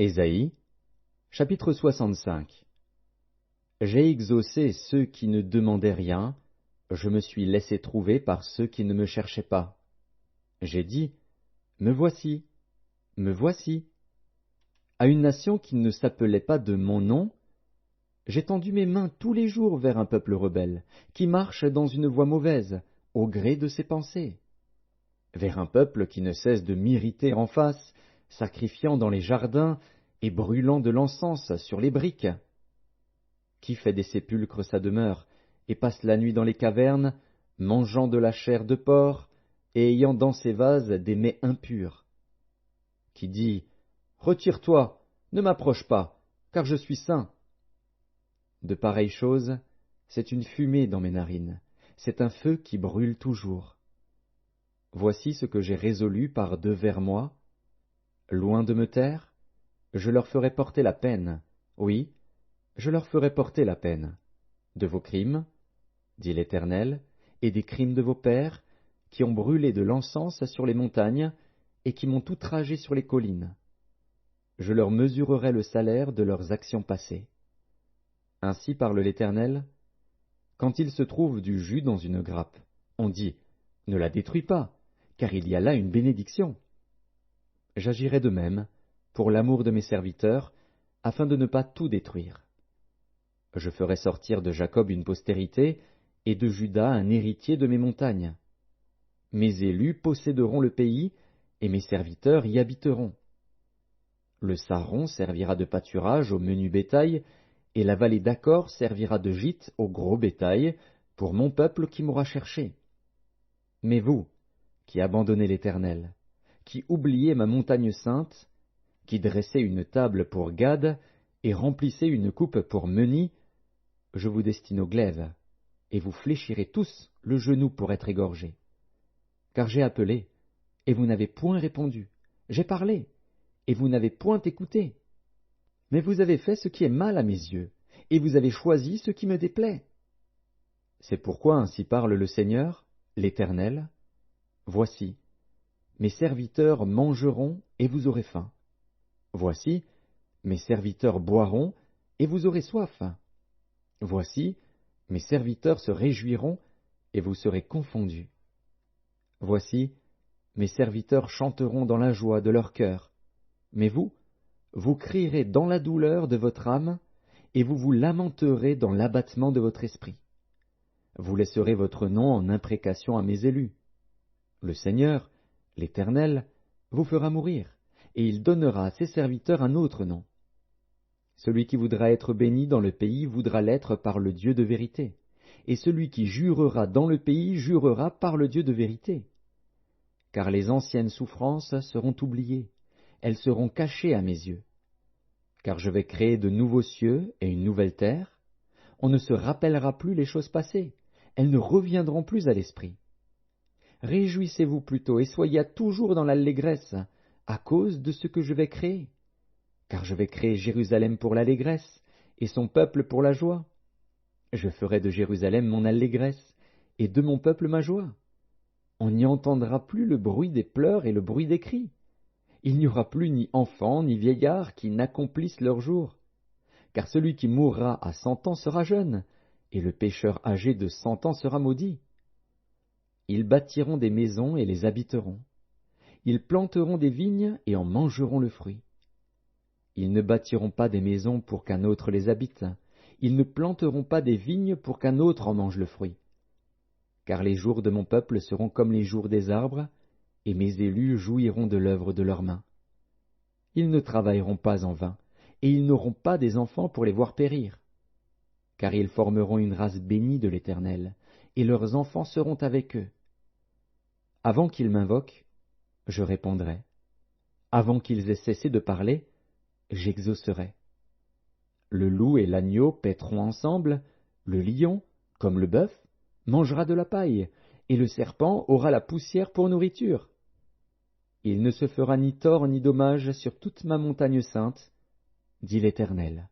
Ésaïe, chapitre 65. J'ai exaucé ceux qui ne demandaient rien, je me suis laissé trouver par ceux qui ne me cherchaient pas. J'ai dit, me voici, me voici. À une nation qui ne s'appelait pas de mon nom, j'ai tendu mes mains tous les jours vers un peuple rebelle, qui marche dans une voie mauvaise, au gré de ses pensées. Vers un peuple qui ne cesse de m'irriter en face, sacrifiant dans les jardins et brûlant de l'encens sur les briques. Qui fait des sépulcres sa demeure, et passe la nuit dans les cavernes, mangeant de la chair de porc, et ayant dans ses vases des mets impurs. Qui dit, retire-toi, ne m'approche pas, car je suis saint. De pareilles choses, c'est une fumée dans mes narines, c'est un feu qui brûle toujours. Voici ce que j'ai résolu par devers moi. Loin de me taire, je leur ferai porter la peine, oui, je leur ferai porter la peine, de vos crimes, dit l'Éternel, et des crimes de vos pères, qui ont brûlé de l'encens sur les montagnes, et qui m'ont outragé sur les collines. Je leur mesurerai le salaire de leurs actions passées. Ainsi parle l'Éternel, quand il se trouve du jus dans une grappe, on dit, ne la détruis pas, car il y a là une bénédiction. J'agirai de même, pour l'amour de mes serviteurs, afin de ne pas tout détruire. Je ferai sortir de Jacob une postérité, et de Juda un héritier de mes montagnes. Mes élus posséderont le pays, et mes serviteurs y habiteront. Le Saron servira de pâturage au menu bétail, et la vallée d'Accor servira de gîte au gros bétail, pour mon peuple qui m'aura cherché. Mais vous, qui abandonnez l'Éternel, qui oubliez ma montagne sainte, qui dressez une table pour Gad, et remplissez une coupe pour Meni, je vous destine au glaive, et vous fléchirez tous le genou pour être égorgés. Car j'ai appelé, et vous n'avez point répondu, j'ai parlé, et vous n'avez point écouté. Mais vous avez fait ce qui est mal à mes yeux, et vous avez choisi ce qui me déplaît. C'est pourquoi ainsi parle le Seigneur, l'Éternel. Voici, mes serviteurs mangeront, et vous aurez faim. Voici, mes serviteurs boiront, et vous aurez soif. Voici, mes serviteurs se réjouiront, et vous serez confondus. Voici, mes serviteurs chanteront dans la joie de leur cœur. Mais vous, vous crierez dans la douleur de votre âme, et vous vous lamenterez dans l'abattement de votre esprit. Vous laisserez votre nom en imprécation à mes élus. Le Seigneur, l'Éternel, vous fera mourir, et il donnera à ses serviteurs un autre nom. Celui qui voudra être béni dans le pays voudra l'être par le Dieu de vérité, et celui qui jurera dans le pays jurera par le Dieu de vérité. Car les anciennes souffrances seront oubliées, elles seront cachées à mes yeux. Car je vais créer de nouveaux cieux et une nouvelle terre, on ne se rappellera plus les choses passées, elles ne reviendront plus à l'esprit. Réjouissez-vous plutôt et soyez toujours dans l'allégresse, à cause de ce que je vais créer. Car je vais créer Jérusalem pour l'allégresse, et son peuple pour la joie. Je ferai de Jérusalem mon allégresse, et de mon peuple ma joie. On n'y entendra plus le bruit des pleurs et le bruit des cris. Il n'y aura plus ni enfants ni vieillards qui n'accomplissent leur jour. Car celui qui mourra à 100 ans sera jeune, et le pécheur âgé de 100 ans sera maudit. Ils bâtiront des maisons et les habiteront. Ils planteront des vignes et en mangeront le fruit. Ils ne bâtiront pas des maisons pour qu'un autre les habite. Ils ne planteront pas des vignes pour qu'un autre en mange le fruit. Car les jours de mon peuple seront comme les jours des arbres, et mes élus jouiront de l'œuvre de leurs mains. Ils ne travailleront pas en vain, et ils n'auront pas des enfants pour les voir périr. Car ils formeront une race bénie de l'Éternel, et leurs enfants seront avec eux. Avant qu'ils m'invoquent, je répondrai. Avant qu'ils aient cessé de parler, j'exaucerai. Le loup et l'agneau paîtront ensemble, le lion, comme le bœuf, mangera de la paille, et le serpent aura la poussière pour nourriture. Il ne se fera ni tort ni dommage sur toute ma montagne sainte, dit l'Éternel.